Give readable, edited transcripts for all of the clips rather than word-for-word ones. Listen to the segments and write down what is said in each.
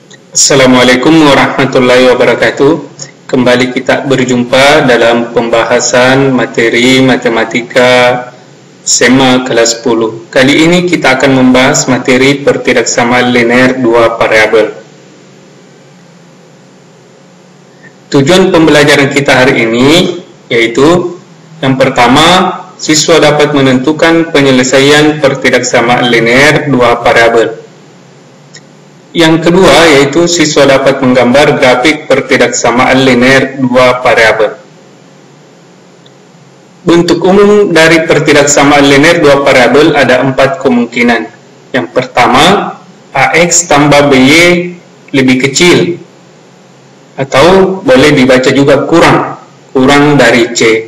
Assalamualaikum warahmatullahi wabarakatuh. Kembali kita berjumpa dalam pembahasan materi matematika SMA kelas 10. Kali ini kita akan membahas materi pertidaksamaan linear dua variabel. Tujuan pembelajaran kita hari ini yaitu yang pertama, siswa dapat menentukan penyelesaian pertidaksamaan linear dua variabel. Yang kedua yaitu siswa dapat menggambar grafik pertidaksamaan linear dua variabel. Bentuk umum dari pertidaksamaan linear dua variabel ada 4 kemungkinan. Yang pertama, AX tambah BY lebih kecil, atau boleh dibaca juga kurang dari C,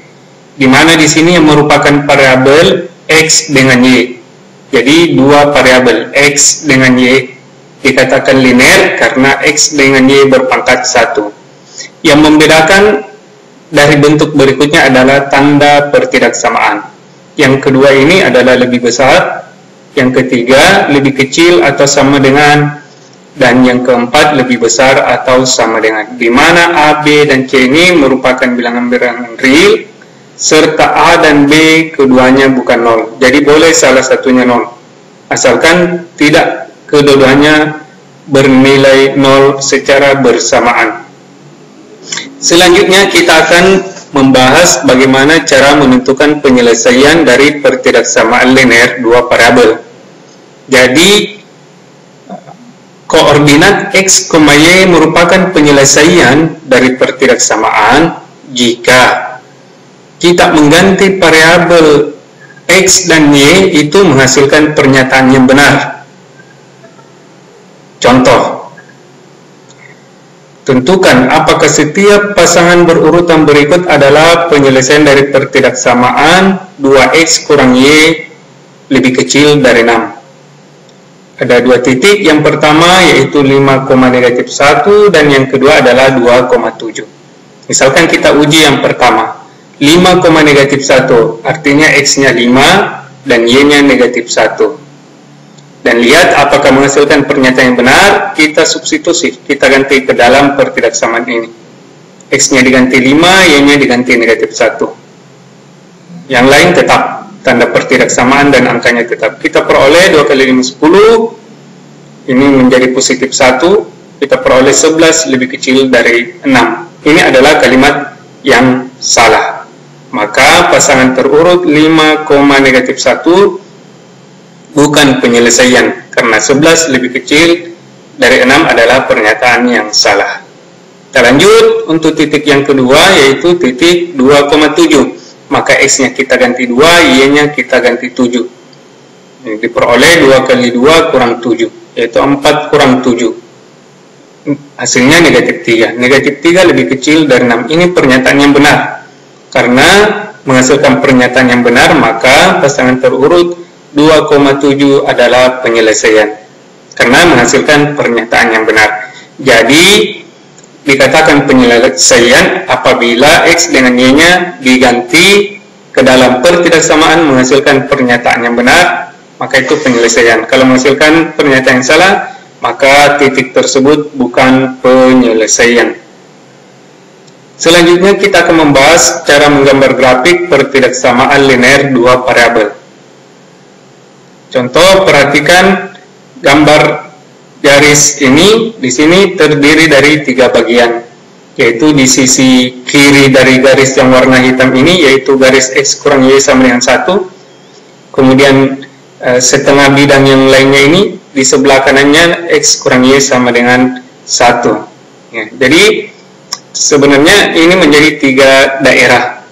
di mana di sini yang merupakan variabel X dengan Y. Jadi dua variabel X dengan Y dikatakan linear karena X dengan Y berpangkat 1. Yang membedakan dari bentuk berikutnya adalah tanda pertidaksamaan. Yang kedua ini adalah lebih besar, yang ketiga lebih kecil atau sama dengan, dan yang keempat lebih besar atau sama dengan, di mana A, B, dan C ini merupakan bilangan-bilangan real, serta A dan B keduanya bukan 0. Jadi boleh salah satunya 0, asalkan tidak kedua-duanya bernilai 0 secara bersamaan. Selanjutnya kita akan membahas bagaimana cara menentukan penyelesaian dari pertidaksamaan linear dua variabel. Jadi koordinat X, Y merupakan penyelesaian dari pertidaksamaan jika kita mengganti variabel X dan Y itu menghasilkan pernyataan yang benar. Contoh, tentukan apakah setiap pasangan berurutan berikut adalah penyelesaian dari pertidaksamaan 2X kurang Y lebih kecil dari 6. Ada 2 titik, yang pertama yaitu 5,-1 dan yang kedua adalah 2,7. Misalkan kita uji yang pertama, 5,-1 artinya X-nya 5 dan Y-nya -1. Dan lihat apakah menghasilkan pernyataan yang benar. Kita substitusi, kita ganti ke dalam pertidaksamaan ini. X-nya diganti 5, Y-nya diganti -1. Yang lain tetap, tanda pertidaksamaan dan angkanya tetap. Kita peroleh 2 kali 5, 10. Ini menjadi positif 1. Kita peroleh 11 lebih kecil dari 6. Ini adalah kalimat yang salah. Maka pasangan terurut 5,-1 bukan penyelesaian, karena 11 lebih kecil dari 6 adalah pernyataan yang salah. Kita lanjut untuk titik yang kedua yaitu titik 2,7. Maka X-nya kita ganti 2, Y-nya kita ganti 7. Ini diperoleh 2 kali 2 kurang 7, yaitu 4 kurang 7. Hasilnya -3. -3 lebih kecil dari 6. Ini pernyataan yang benar. Karena menghasilkan pernyataan yang benar, maka pasangan terurut 2,7 adalah penyelesaian karena menghasilkan pernyataan yang benar. Jadi dikatakan penyelesaian apabila X dengan Y-nya diganti ke dalam pertidaksamaan menghasilkan pernyataan yang benar, maka itu penyelesaian. Kalau menghasilkan pernyataan yang salah, maka titik tersebut bukan penyelesaian. Selanjutnya kita akan membahas cara menggambar grafik pertidaksamaan linear dua variabel. Contoh, perhatikan gambar garis ini. Di sini terdiri dari 3 bagian, yaitu di sisi kiri dari garis yang warna hitam ini, yaitu garis X kurang Y sama dengan 1. Kemudian setengah bidang yang lainnya ini, di sebelah kanannya X kurang Y sama dengan 1. Ya, jadi sebenarnya ini menjadi 3 daerah.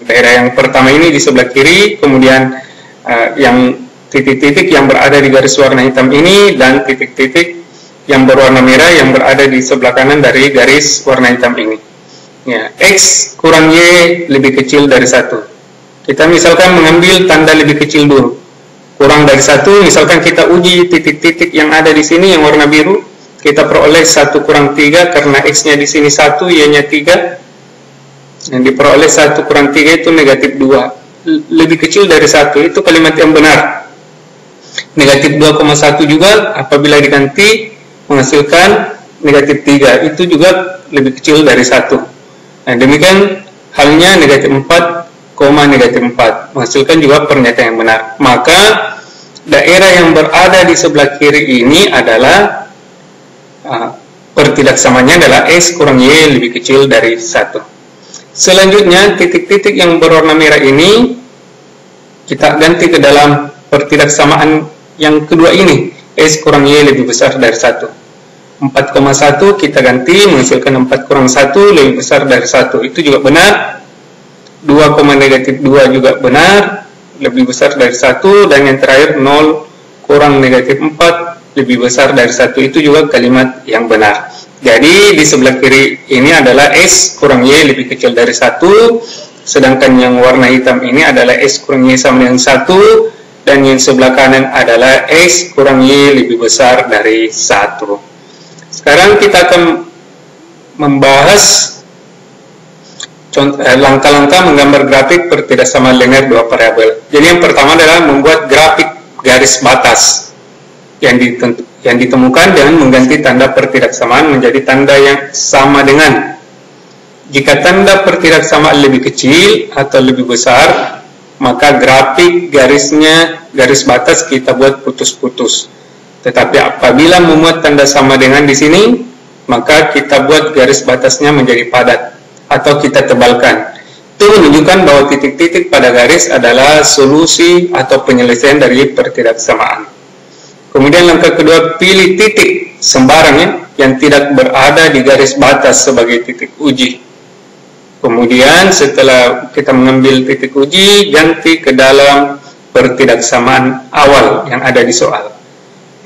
Daerah yang pertama ini di sebelah kiri, kemudian yang titik-titik yang berada di garis warna hitam ini, dan titik-titik yang berwarna merah yang berada di sebelah kanan dari garis warna hitam ini. Ya, X kurang Y lebih kecil dari 1. Kita misalkan mengambil tanda lebih kecil dulu. Kurang dari 1, misalkan kita uji titik-titik yang ada di sini yang warna biru. Kita peroleh 1 kurang 3 karena X-nya di sini 1, Y-nya 3. Yang diperoleh 1 kurang 3 itu -2. Lebih kecil dari 1, itu kalimat yang benar. -2,1 juga apabila diganti menghasilkan negatif 3 itu juga lebih kecil dari 1. Nah, demikian halnya negatif 4, negatif 4 menghasilkan juga pernyataan yang benar. Maka daerah yang berada di sebelah kiri ini adalah pertidaksamanya adalah X kurang Y lebih kecil dari 1. Selanjutnya, titik-titik yang berwarna merah ini kita ganti ke dalam pertidaksamaan yang kedua ini, X kurang Y lebih besar dari 1. 4,1 kita ganti menghasilkan 4 kurang 1 lebih besar dari 1. Itu juga benar. 2, negatif 2 juga benar, lebih besar dari 1. Dan yang terakhir 0 kurang negatif 4 lebih besar dari 1. Itu juga kalimat yang benar. Jadi di sebelah kiri ini adalah X kurang Y lebih kecil dari 1. Sedangkan yang warna hitam ini adalah X kurang Y sama dengan 1. Dan yang sebelah kanan adalah X kurang Y lebih besar dari 1. Sekarang kita akan membahas langkah-langkah menggambar grafik pertidaksamaan linear dua variabel. Jadi yang pertama adalah membuat grafik garis batas yang ditemukan dengan mengganti tanda pertidaksamaan menjadi tanda yang sama dengan. Jika tanda pertidaksamaan lebih kecil atau lebih besar, maka grafik garis batas kita buat putus-putus. Tetapi apabila memuat tanda sama dengan di sini, maka kita buat garis batasnya menjadi padat atau kita tebalkan. Itu menunjukkan bahwa titik-titik pada garis adalah solusi atau penyelesaian dari pertidaksamaan. Kemudian langkah kedua, pilih titik sembarang yang tidak berada di garis batas sebagai titik uji. Kemudian setelah kita mengambil titik uji, ganti ke dalam pertidaksamaan awal yang ada di soal.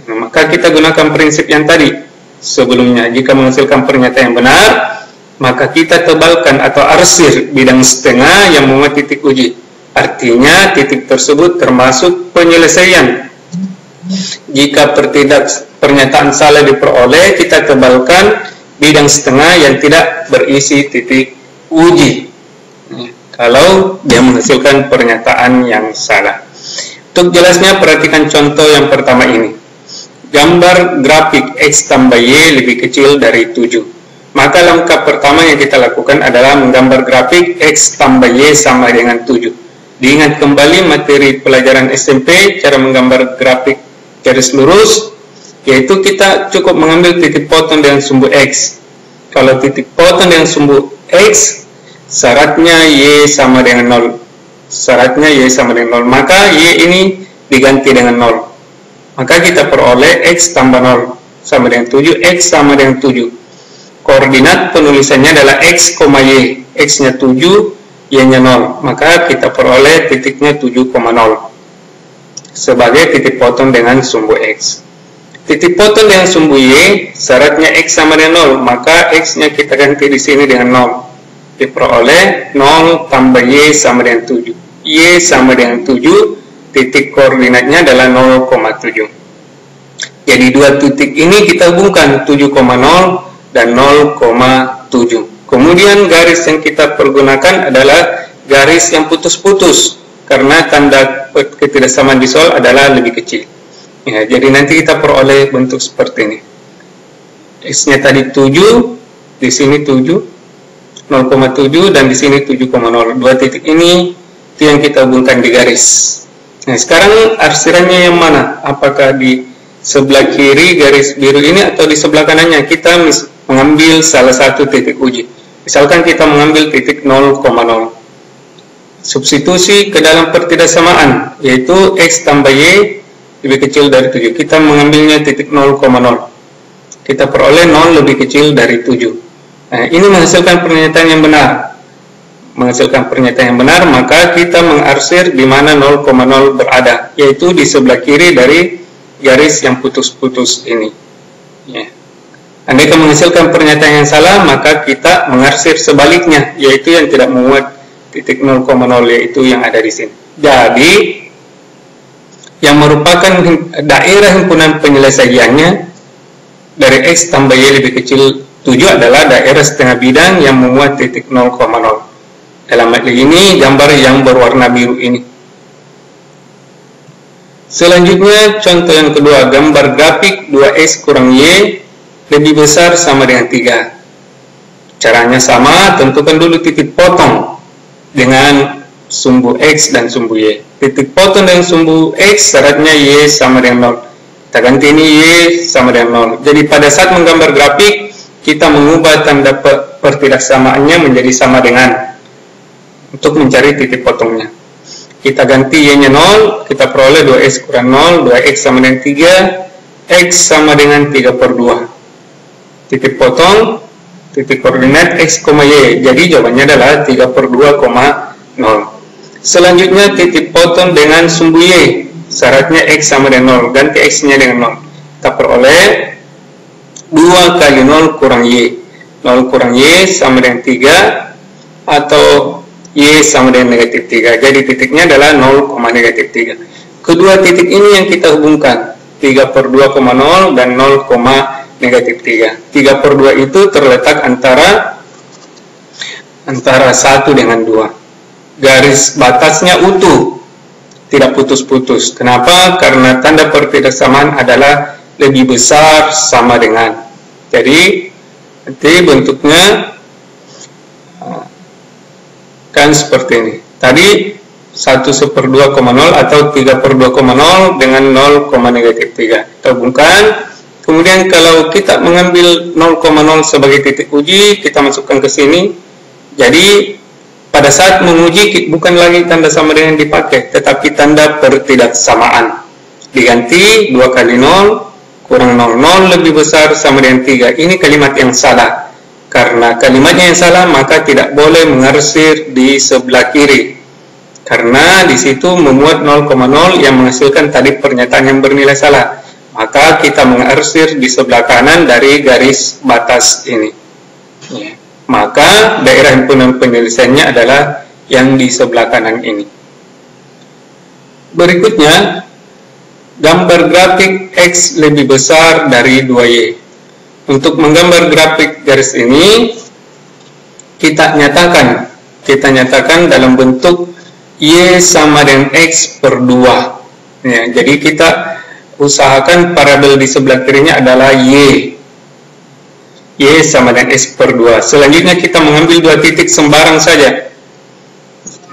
Maka kita gunakan prinsip yang tadi sebelumnya. Jika menghasilkan pernyataan yang benar, maka kita tebalkan atau arsir bidang setengah yang memuat titik uji. Artinya titik tersebut termasuk penyelesaian. Jika pernyataan salah diperoleh, kita tebalkan bidang setengah yang tidak berisi titik uji. Kalau dia menghasilkan pernyataan yang salah. Untuk jelasnya, perhatikan contoh yang pertama ini. Gambar grafik X tambah Y lebih kecil dari 7. Maka langkah pertama yang kita lakukan adalah menggambar grafik X tambah Y sama dengan 7. Diingat kembali materi pelajaran SMP, cara menggambar grafik garis lurus, yaitu kita cukup mengambil titik potong dengan sumbu X. Kalau titik potong dengan sumbu X, syaratnya Y sama dengan 0. Syaratnya Y sama dengan 0, maka Y ini diganti dengan 0. Maka kita peroleh X tambah 0 sama dengan 7, X sama dengan 7. Koordinat penulisannya adalah X, Y. X-nya 7, Y-nya 0. Maka kita peroleh titiknya 7,0 sebagai titik potong dengan sumbu X. Titik potong dengan sumbu Y, syaratnya X sama dengan 0. Maka X-nya kita ganti di sini dengan 0. Diperoleh 0 tambah Y sama dengan 7. Y sama dengan 7. Titik koordinatnya adalah 0,7. Jadi dua titik ini kita hubungkan 7,0 dan 0,7. Kemudian garis yang kita pergunakan adalah garis yang putus-putus karena tanda ketidaksamaan di soal adalah lebih kecil. Ya, jadi nanti kita peroleh bentuk seperti ini. X-nya tadi 7, di sini 7, 0,7 dan di sini 7,0. Dua titik ini itu yang kita hubungkan di garis. Nah, sekarang arsirannya yang mana? Apakah di sebelah kiri garis biru ini atau di sebelah kanannya? Kita mengambil salah satu titik uji. Misalkan kita mengambil titik 0,0. Substitusi ke dalam pertidaksamaan, yaitu X tambah Y lebih kecil dari 7. Kita mengambilnya titik 0,0. Kita peroleh 0 lebih kecil dari 7. Nah, ini menghasilkan pernyataan yang benar. Menghasilkan pernyataan yang benar, maka kita mengarsir di mana 0,0 berada, yaitu di sebelah kiri dari garis yang putus-putus ini. Ya. Andai menghasilkan pernyataan yang salah, maka kita mengarsir sebaliknya, yaitu yang tidak memuat titik 0,0, yaitu yang ada di sini. Jadi, yang merupakan daerah himpunan penyelesaiannya dari X tambah Y lebih kecil 7 adalah daerah setengah bidang yang memuat titik 0,0. Dalam hal ini gambar yang berwarna biru ini. Selanjutnya contoh yang kedua, gambar grafik 2X kurang Y lebih besar sama dengan 3. Caranya sama, tentukan dulu titik potong dengan sumbu X dan sumbu Y. Titik potong dengan sumbu X syaratnya Y sama dengan 0. Kita ganti ini Y sama dengan 0. Jadi pada saat menggambar grafik, kita mengubah tanda pertidaksamaannya menjadi sama dengan untuk mencari titik potongnya. Kita ganti Y-nya 0, kita peroleh 2X kurang 0, 2X sama dengan 3, X sama dengan 3/2. Titik potong, titik koordinat X, Y. Jadi jawabannya adalah 3/2,0. Selanjutnya titik potong dengan sumbu Y. Syaratnya X sama dengan 0. Ganti X-nya dengan 0. Kita peroleh 2 kali 0 kurang Y. 0 kurang Y sama dengan 3, atau Y sama dengan negatif 3. Jadi titiknya adalah 0, negatif 3. Kedua titik ini yang kita hubungkan, 3/2,0 dan 0, negatif 3. 3/2 itu terletak antara 1 dengan 2. Garis batasnya utuh, tidak putus-putus. Kenapa? Karena tanda pertidaksamaan adalah lebih besar sama dengan. Jadi nanti bentuknya kan seperti ini. Tadi 1/2,0 atau 3/2,0 dengan 0, negatif 3. Kita hubungkan. Kemudian kalau kita mengambil 0,0 sebagai titik uji, kita masukkan ke sini. Jadi pada saat menguji bukan lagi tanda sama dengan dipakai, tetapi tanda pertidaksamaan. Diganti 2 kali 0 kurang 0, 0 lebih besar sama dengan 3. Ini kalimat yang salah. Karena kalimatnya yang salah, maka tidak boleh mengarsir di sebelah kiri. Karena di situ memuat 0,0 yang menghasilkan tadi pernyataan yang bernilai salah. Maka kita mengarsir di sebelah kanan dari garis batas ini. Maka daerah himpunan penyelesaiannya adalah yang di sebelah kanan ini. Berikutnya, gambar grafik X lebih besar dari 2Y. Untuk menggambar grafik garis ini, kita nyatakan dalam bentuk Y sama dengan X/2. Ya, jadi kita usahakan parabel di sebelah kirinya adalah Y sama dengan X/2. Selanjutnya kita mengambil 2 titik sembarang saja.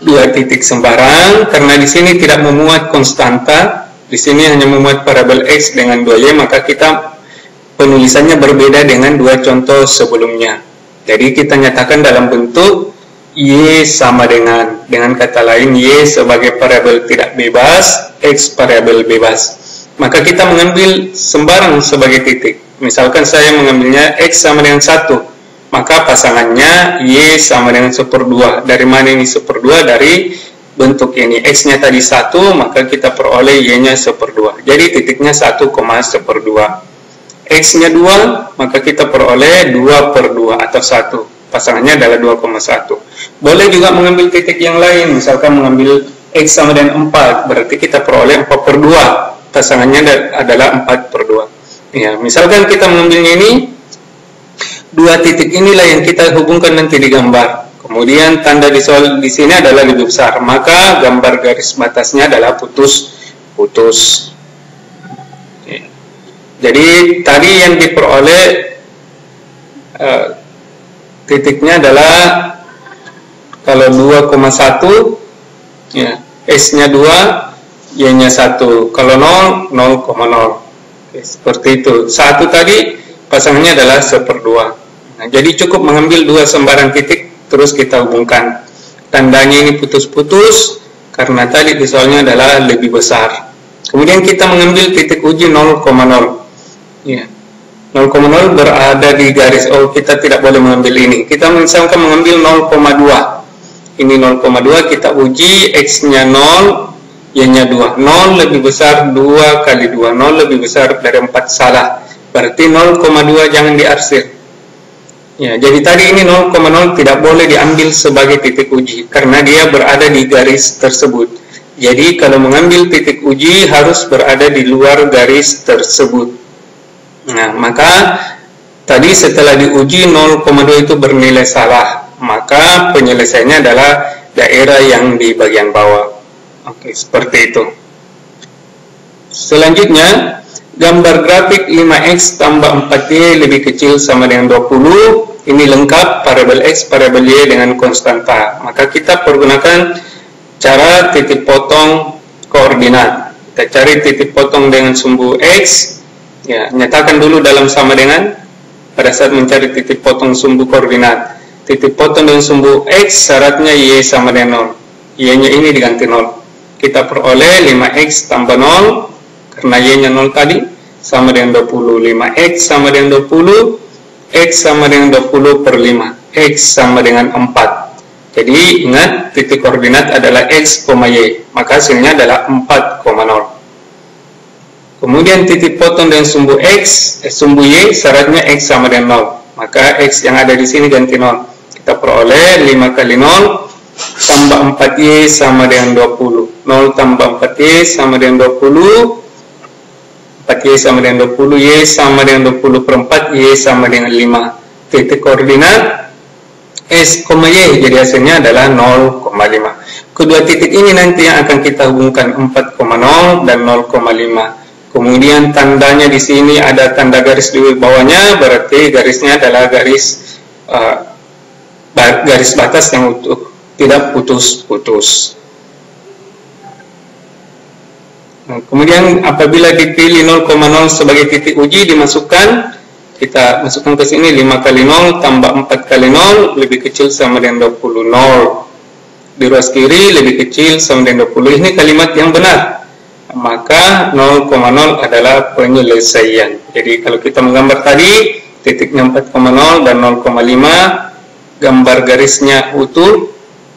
2 titik sembarang, karena di sini tidak memuat konstanta, di sini hanya memuat parabel X dengan 2Y, maka kita penulisannya berbeda dengan 2 contoh sebelumnya. Jadi kita nyatakan dalam bentuk Y sama dengan kata lain Y sebagai parabel tidak bebas, X parabel bebas. Maka kita mengambil sembarang sebagai titik. Misalkan saya mengambilnya X sama dengan 1, maka pasangannya Y sama dengan 1/2. Dari mana ini 1/2? Dari bentuk ini. X-nya tadi 1, maka kita peroleh Y-nya 1/2. Jadi titiknya 1,1/2. X-nya 2, maka kita peroleh 2/2 atau 1. Pasangannya adalah 2,1. Boleh juga mengambil titik yang lain, misalkan mengambil X sama dengan 4, berarti kita peroleh 4/2. Pasangannya adalah 4/2. Ya, misalkan kita mengambilnya ini, 2 titik inilah yang kita hubungkan nanti di gambar. Kemudian tanda di sini adalah lebih besar, maka gambar garis batasnya adalah putus. Jadi tadi yang diperoleh titiknya adalah kalau 2,1 ya, S-nya 2, Y-nya 1. Kalau 0, 0,0. Oke, seperti itu. 1 tadi pasangannya adalah 1/2. Nah, jadi cukup mengambil 2 sembarang titik, terus kita hubungkan. Tandanya ini putus-putus karena tadi soalnya adalah lebih besar. Kemudian kita mengambil titik uji 0,0. Ya, 0,0 berada di garis. Kita tidak boleh mengambil ini. Kita misalkan mengambil 0,2. Ini 0,2, kita uji X-nya 0, Y-nya 2. 0 lebih besar 2 kali 2. 0 lebih besar dari 4, salah. Berarti 0,2 jangan diarsir. Ya, jadi tadi ini 0,0 tidak boleh diambil sebagai titik uji karena dia berada di garis tersebut. Jadi kalau mengambil titik uji harus berada di luar garis tersebut. Nah, maka tadi setelah diuji 0,2 itu bernilai salah, maka penyelesaiannya adalah daerah yang di bagian bawah. Oke, seperti itu. Selanjutnya, Gambar grafik 5x tambah 4y lebih kecil sama dengan 20. Ini lengkap variabel x, variabel y dengan konstanta. Maka kita pergunakan cara titik potong koordinat. Kita cari titik potong dengan sumbu x. Ya, nyatakan dulu dalam sama dengan pada saat mencari titik potong sumbu koordinat. Titik potong dengan sumbu x syaratnya y sama dengan 0. Y-nya ini diganti 0. Kita peroleh 5x tambah 0 karena y-nya 0 tadi sama dengan 20. 5x sama dengan 20, x sama dengan 20 per 5, x sama dengan 4. Jadi ingat titik koordinat adalah x, y, maka hasilnya adalah 4,0. Kemudian titik potong dengan sumbu x, sumbu y syaratnya x sama dengan 0, maka x yang ada di sini ganti 0. Kita peroleh 5 kali 0 tambah 4y sama dengan 20. 0 tambah 4y sama dengan 20. 4y sama dengan 20, y sama dengan 20 per 4, y sama dengan 5. Titik koordinat s, y, jadi hasilnya adalah 0,5. Kedua titik ini nanti yang akan kita hubungkan 4,0 dan 0,5. Kemudian tandanya di sini ada tanda garis di bawahnya, berarti garisnya adalah garis batas yang utuh, tidak putus-putus. Kemudian apabila dipilih 0,0 sebagai titik uji, kita masukkan ke sini 5 kali 0 tambah 4 kali 0 lebih kecil sama dengan 20. 0 di ruas kiri lebih kecil sama dengan 20. Ini kalimat yang benar, maka 0,0 adalah penyelesaian. Jadi kalau kita menggambar tadi titiknya 4,0 dan 0,5, gambar garisnya utuh,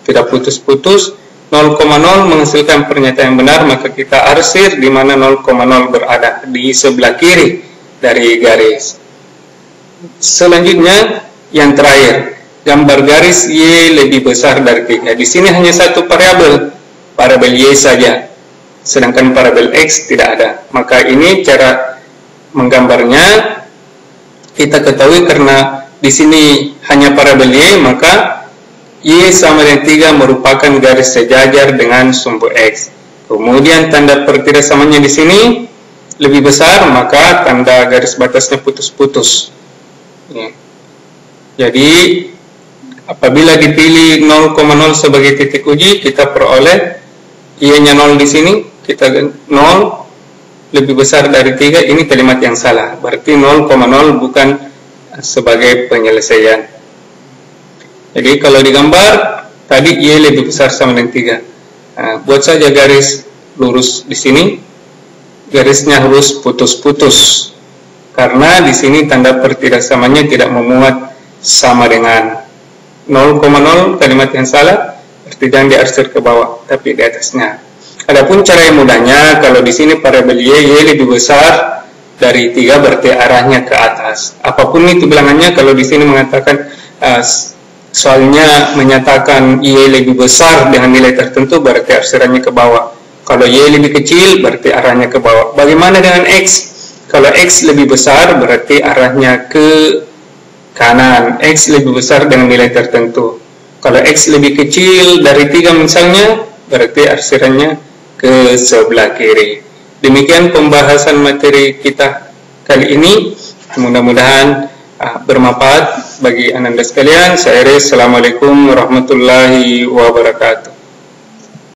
tidak putus-putus. 0,0 menghasilkan pernyataan yang benar, maka kita arsir di mana 0,0 berada, di sebelah kiri dari garis. Selanjutnya yang terakhir, gambar garis y lebih besar dari 3. Di sini hanya satu variabel y saja, sedangkan variabel x tidak ada. Maka ini cara menggambarnya kita ketahui karena di sini hanya variabel y, maka y sama dengan 3 merupakan garis sejajar dengan sumbu x. Kemudian tanda pertidaksamanya di sini lebih besar, maka tanda garis batasnya putus-putus. Ya. Jadi apabila dipilih 0,0 sebagai titik uji, kita peroleh y-nya 0 di sini, kita 0 lebih besar dari 3. Ini kalimat yang salah, berarti 0,0 bukan sebagai penyelesaian. Jadi kalau digambar tadi y lebih besar sama dengan 3. Nah, buat saja garis lurus di sini, garisnya harus putus-putus karena di sini tanda pertidaksamanya tidak memuat sama dengan 0,0, kalimat yang salah, berarti jangan diarsir ke bawah tapi di atasnya. Adapun cara yang mudahnya, kalau di sini variabel y lebih besar dari 3 berarti arahnya ke atas. Apapun itu bilangannya, kalau di sini mengatakan soalnya menyatakan y lebih besar dengan nilai tertentu, berarti arsirannya ke bawah. Kalau y lebih kecil, berarti arahnya ke bawah. Bagaimana dengan x? Kalau x lebih besar, berarti arahnya ke kanan. X lebih besar dengan nilai tertentu. Kalau x lebih kecil dari 3 misalnya, berarti arsirannya ke sebelah kiri. Demikian pembahasan materi kita kali ini. Mudah-mudahan bermanfaat bagi Anda sekalian. Saya Aris, Assalamualaikum warahmatullahi wabarakatuh.